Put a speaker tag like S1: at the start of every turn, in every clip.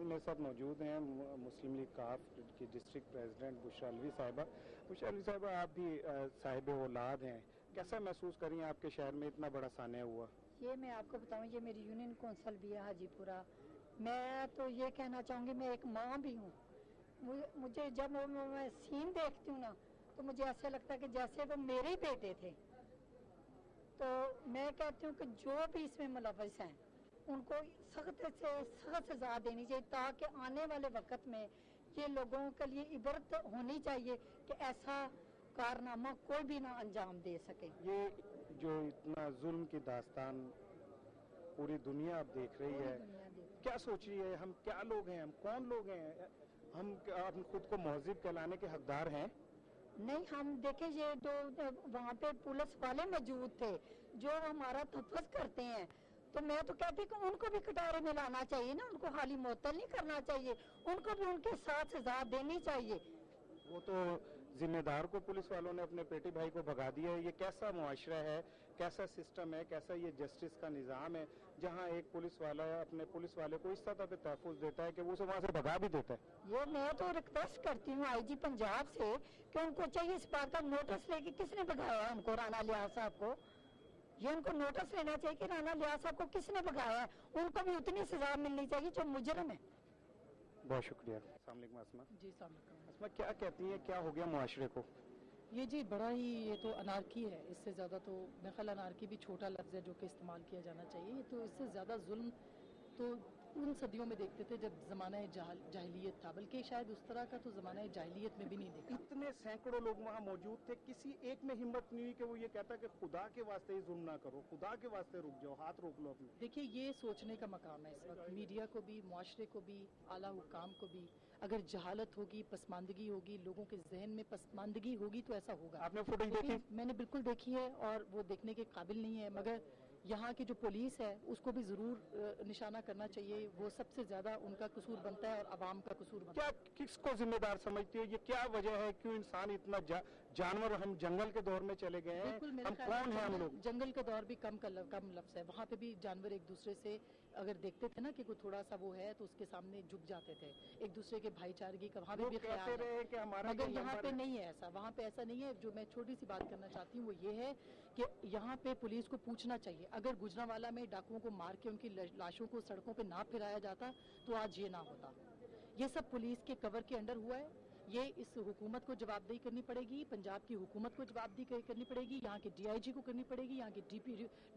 S1: मेरे साथ मौजूद हैं मुस्लिम लीग काफ की डिस्ट्रिक्ट प्रेसिडेंट बुशरा अलवी साहिबा। बुशरा अलवी साहिबा, आप भी साहिब औलाद हैं, कैसा महसूस करें आपके शहर में इतना बड़ा सानिया हुआ?
S2: ये मैं आपको बताऊं, ये मेरी यूनियन कौंसल भी है हाजीपुरा। मैं तो ये कहना चाहूँगी, मैं एक माँ भी हूँ। मुझे जब मैं सीन देखती हूँ ना, तो मुझे ऐसा लगता है कि जैसे वो मेरे ही बेटे थे। तो मैं कहती हूँ कि जो भी इसमें मुलव्वस हैं उनको सख्त से सख्त सजा देनी चाहिए, ताकि आने वाले वक्त में ये लोगों के लिए इबरत होनी चाहिए कि ऐसा कारनामा कोई भी ना अंजाम दे सके।
S1: ये जो इतना जुल्म की दास्तान पूरी दुनिया अब देख रही है, क्या सोच रही है? हम क्या लोग हैं, हम कौन लोग हैं? हम खुद को महजिब कहलाने के हकदार हैं?
S2: नहीं, हम देखें, ये जो वहाँ पे पुलिस वाले मौजूद थे जो हमारा तहफ़्फ़ुज़ करते हैं, तो मैं तो कहती कि उनको भी कटारे में लाना चाहिए ना, उनको हाली मुअत्तल नहीं करना चाहिए, उनको भी उनके साथ सजा देनी चाहिए।
S1: वो तो जिम्मेदार को पुलिस वालों ने अपने पेटी भाई को भगा दिया है। ये कैसा मुआशरा है, कैसा सिस्टम है, कैसा ये जस्टिस का निज़ाम है, जहाँ एक पुलिस वाला अपने पुलिस वाले को इस तरह पे तहफ़्फ़ुज़ देता है कि वो उसे वहाँ से भगा भी देता है।
S2: ये मैं तो रिक्वेस्ट करती हूँ आईजी पंजाब से कि उनको चाहिए इस बात का नोटिस लेके किसने भगाया है उनको, राना लियाज़ साहब को। ये उनको नोटिस लेना चाहिए कि राना लियाज़ साहब को किसने भगाया है, उनको भी उतनी सजा मिलनी चाहिए जो मुजरिम है।
S1: बहुत शुक्रिया। अस्सलाम वालेकुम अस्मा
S3: जी,
S1: अस्मा, क्या कहती हैं, क्या हो गया मुआशरे को?
S3: ये जी बड़ा ही, ये तो अनारकी है। इससे ज़्यादा तो मेरे ख्याल अनारकी भी छोटा लफ्ज़ है जो कि इस्तेमाल किया जाना चाहिए। ये तो इससे ज़्यादा जुल्म तो उन सदियों में देखते थे जब ज़माना जाहिलियत था, बल्कि शायद उस तरह का तो ज़माना जाहिलियत में भी नहीं देखा।
S1: इतने सैकड़ों लोग वहाँ मौजूद थे, किसी एक में हिम्मत नहीं हुई कि वो ये कहता कि खुदा के वास्ते ही जुल्म ना करो, खुदा के वास्ते रुक जाओ, हाथ रोक लो अपने।
S3: देखिए, ये सोचने का मकाम है इस वक्त मीडिया को भी, मुआशरे को भी, आला हुकाम को भी। अगर जहालत होगी, पसमानदगी होगी, लोगों के जहन में पसमानदगी होगी तो ऐसा होगा।
S1: आपने फुटेज देखी?
S3: मैंने बिल्कुल देखी है और वो देखने के काबिल नहीं है, मगर यहाँ की जो पुलिस है उसको भी जरूर निशाना करना चाहिए। वो सबसे ज्यादा उनका कसूर बनता है और आवाम का कसूर बनता है।
S1: क्या किसको जिम्मेदार समझती है? ये क्या वजह है, क्यों इंसान इतना जानवर, हम जंगल के दौर में चले गए हैं, हम कौन है हम लोग?
S3: जंगल का दौर भी कम लफ्ज है। वहाँ पे भी जानवर एक दूसरे से अगर देखते थे ना कि कोई थोड़ा सा वो है तो उसके सामने झुक जाते थे, एक दूसरे के भाईचारगी का वहाँ पे भी ख्याल है। मगर यहाँ पे नहीं है ऐसा, वहाँ पे ऐसा नहीं है। जो मैं छोटी सी बात करना चाहती हूँ वो ये है कि यहाँ पे पुलिस को पूछना चाहिए, अगर गुजरांवाला में डाकुओं को मार के उनकी लाशों को सड़कों पे ना फिराया जाता तो आज ये ना होता। ये सब पुलिस के कवर के अंडर हुआ है। ये इस हुकूमत को जवाबदेही करनी पड़ेगी, पंजाब की हुकूमत को जवाबदेही करनी पड़ेगी, यहाँ के DIG को करनी पड़ेगी, यहाँ के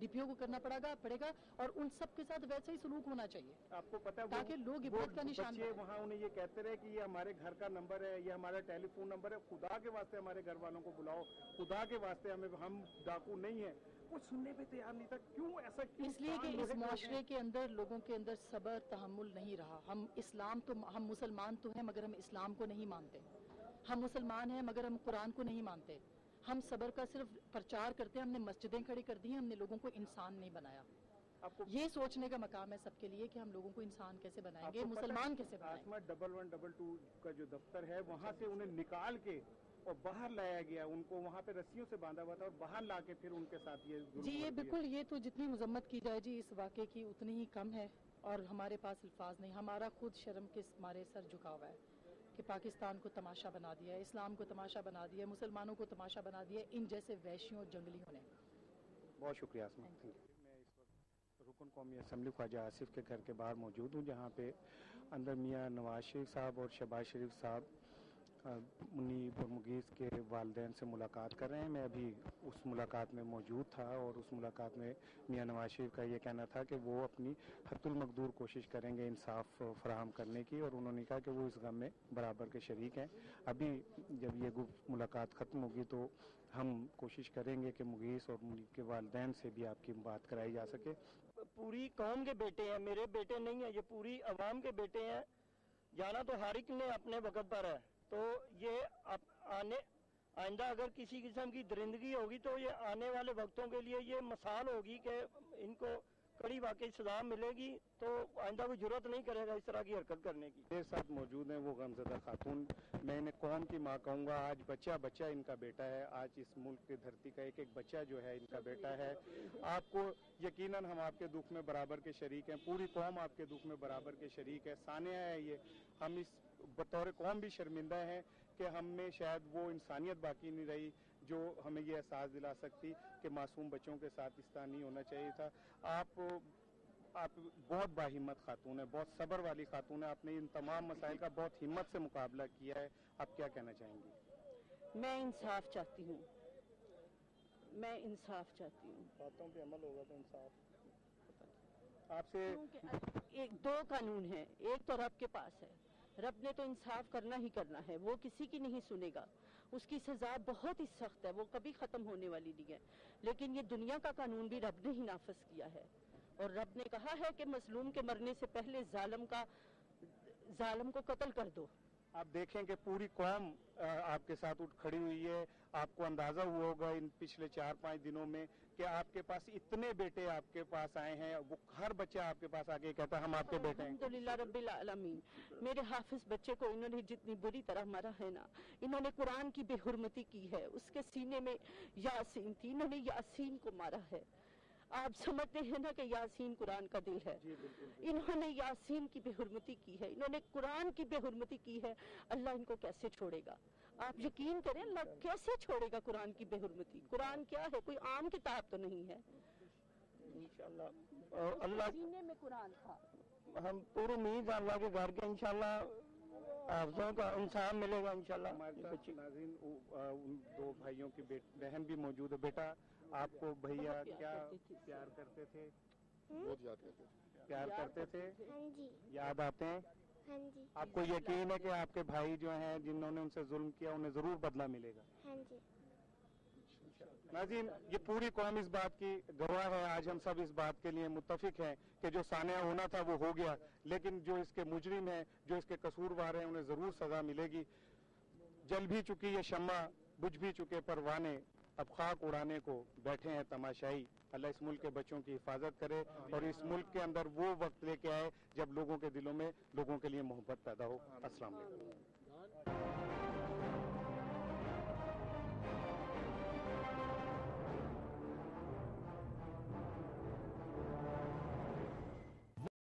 S3: DPO को करना पड़ेगा और उन सब के साथ वैसा ही सलूक होना चाहिए।
S1: आपको पता है,
S3: ताकि लोग इबादत का निशान
S1: बच्चे वहाँ उन्हें ये कहते रहे कि ये हमारे घर का नंबर है, ये हमारा टेलीफोन नंबर है, खुदा के वास्ते हमारे घर वालों को बुलाओ, खुदा के वास्ते हम डाकू नहीं है। वो सुनने पे तैयार नहीं था। क्यों ऐसा? क्यों?
S3: इसलिए कि इस मुआशरे के अंदर लोगों के अंदर सब्र तहम्मुल नहीं रहा। हम मुसलमान तो हैं मगर हम इस्लाम को नहीं मानते। हम मुसलमान हैं मगर हम कुरान को नहीं मानते। हम सब्र का सिर्फ प्रचार करते हैं। हमने मस्जिदें खड़ी कर दी हैं, हमने लोगों को इंसान नहीं बनाया। आपको ये सोचने का मकाम है सबके लिए कि हम लोगों को इंसान कैसे बनाएंगे, मुसलमान कैसे बनाएंगे।
S1: 1112 का जो दफ्तर है वहाँ से उन्हें निकाल के और बाहर लाया गया, उनको वहाँ पे रस्सियों से बांधा हुआ था और बाहर लाके फिर उनके साथ ये
S3: जी, ये बिल्कुल, ये तो जितनी मजम्मत की जाए जी इस वाक़े की उतनी ही कम है और हमारे पास अल्फाज नहीं। हमारा खुद शर्म के मारे सर झुका हुआ है कि पाकिस्तान को तमाशा बना दिया है, इस्लाम को तमाशा बना दिया है, मुसलमानों को तमाशा बना दिया इन जैसे वैश्यों जंगलियों ने।
S1: बहुत शुक्रिया आसमा। मैं इस वक्त रुकन कौमी असम्बली ख्वाजा आसिफ के घर के बाहर मौजूद हूँ, जहाँ पे अंदर मियाँ नवाज शरीफ साहब और शहबाज शरीफ साहब मुनीब और मुगीस के वालिदैन से मुलाकात कर रहे हैं। मैं अभी उस मुलाकात में मौजूद था और उस मुलाकात में मियाँ नवाज शरीफ का ये कहना था कि वो अपनी हद्दुल मकदूर कोशिश करेंगे इंसाफ फराहम करने की, और उन्होंने कहा कि वो इस गम में बराबर के शरीक हैं। अभी जब ये मुलाकात ख़त्म होगी तो हम कोशिश करेंगे कि मुगीस और मुनीब के वालिदैन से भी आपकी बात कराई जा सके।
S4: पूरी कौम के बेटे हैं, मेरे बेटे नहीं है, ये पूरी अवाम के बेटे हैं। जाना तो हर एक ने अपने वक्त पर है, तो ये आइंदा अगर किसी किस्म की दरिंदगी होगी तो ये आने वाले वक्तों के लिए ये मिसाल होगी कि इनको कड़ी واقعی سزا ملے گی تو آئندہ کوئی ضرورت نہیں کرے گا اس طرح کی حرکت کرنے کی.
S1: میرے ساتھ موجود ہیں وہ غمزدہ خاتون. میں انہیں قوم کی ماں کہوں گا. آج بچہ بچہ ان کا بیٹا ہے. آج اس ملک کی دھرتی کا ایک ایک بچہ جو ہے ان کا بیٹا ہے. آپ کو یقیناً ہم آپ کے دکھ میں برابر کے شریک ہیں. پوری قوم آپ کے دکھ میں برابر کے شریک ہے. ثانیہ ہے یہ. ہم اس بطور قوم بھی شرمندہ ہیں کہ ہم میں شاید وہ انسانیت باقی نہیں رہی جو ہمیں یہ احساس دلا سکتی کہ معصوم بچوں کے ساتھ اس طرح نہیں ہونا چاہیے تھا. آپ بہت باہمت خاتون ہیں, بہت صبر والی خاتون ہیں. آپ نے ان تمام مسائل کا بہت ہمت سے مقابلہ کیا ہے. آپ کیا کہنا چاہیں گی؟
S5: میں انصاف چاہتی ہوں. میں انصاف چاہتی ہوں.
S4: باتوں پہ عمل ہوگا تو انصاف.
S1: آپ سے
S5: ایک دو قانون ہیں. ایک تو رب کے پاس ہے. رب نے تو انصاف کرنا ہی کرنا ہے. وہ کسی کی نہیں سنے گا. اس کی سزا بہت ہی سخت ہے. وہ کبھی ختم ہونے والی نہیں ہے. لیکن یہ دنیا کا قانون بھی رب نے ہی نافذ کیا ہے. اور رب نے کہا ہے کہ مظلوم کے مرنے سے پہلے ظالم کو قتل کر دو.
S1: آپ دیکھیں کہ پوری قوم آپ کے ساتھ اٹھ کھڑی ہوئی ہے. آپ کو اندازہ ہوا ہوگا ان پچھلے 4-5 دنوں میں کہ آپ کے پاس اتنے بیٹے آپ کے پاس آئے ہیں. وہ ہر بچہ آپ کے پاس آگے کہتا ہے ہم آپ کے بیٹے ہیں.
S5: الحمدللہ رب العالمین. میرے حافظ بچے کو انہوں نے جتنی بری طرح مارا ہے نا, انہوں نے قرآن کی بے حرمتی کی ہے. اس کے سینے میں یاسین تھی, انہوں نے یاسین کو مارا ہے. آپ سمجھتے ہیں نا کہ یاسین قرآن کا دل ہے. انہوں نے یاسین کی بے حرمتی کی ہے. انہوں نے قرآن کی بے حرمتی کی ہے. اللہ ان کو کیسے چھوڑے گا؟ آپ یقین کریں, اللہ کیسے چھوڑے گا قرآن کی بے حرمتی؟ قرآن کیا ہے؟ کوئی عام کتاب تو نہیں ہے.
S4: انشاءاللہ اللہ
S5: سینے میں قرآن تھا.
S4: ہم پوری امید ہے اللہ کے گھر کے انشاءاللہ حافظوں کا انصاف ملے گا انشاءاللہ.
S1: ہمارے ساتھ ناظرین ان دو بھائیوں کی بہن بھی موجود ہے. بیٹا آپ کو بھیا کیا پیار کرتے تھے؟
S6: بہت یاد کرتے تھے.
S1: پیار کرتے تھے؟
S7: ہاں جی.
S1: یاد آتے ہیں؟
S7: ہاں جی.
S1: آپ کو یقین ہے کہ آپ کے بھائی جو ہیں جنہوں نے ان سے ظلم کیا انہیں ضرور بدلہ ملے گا؟
S7: ہاں جی.
S1: ناظرین یہ پوری قوم اس بات کی گواہ ہے. آج ہم سب اس بات کے لیے متفق ہیں کہ جو سانحہ ہونا تھا وہ ہو گیا, لیکن جو اس کے مجرم ہیں, جو اس کے قصوروار ہیں, انہیں ضرور سزا ملے گی. جل بھی چکی یہ شمع, بجھ بھی چکے پروانے, اب خاک اڑانے کو بیٹھے ہیں تماشائی. اللہ اس ملک کے بچوں کی حفاظت کرے اور اس ملک کے اندر وہ وقت لے کے آئے جب لوگوں کے دلوں میں لوگوں کے لیے محبت پیدا ہو. السلام علیکم.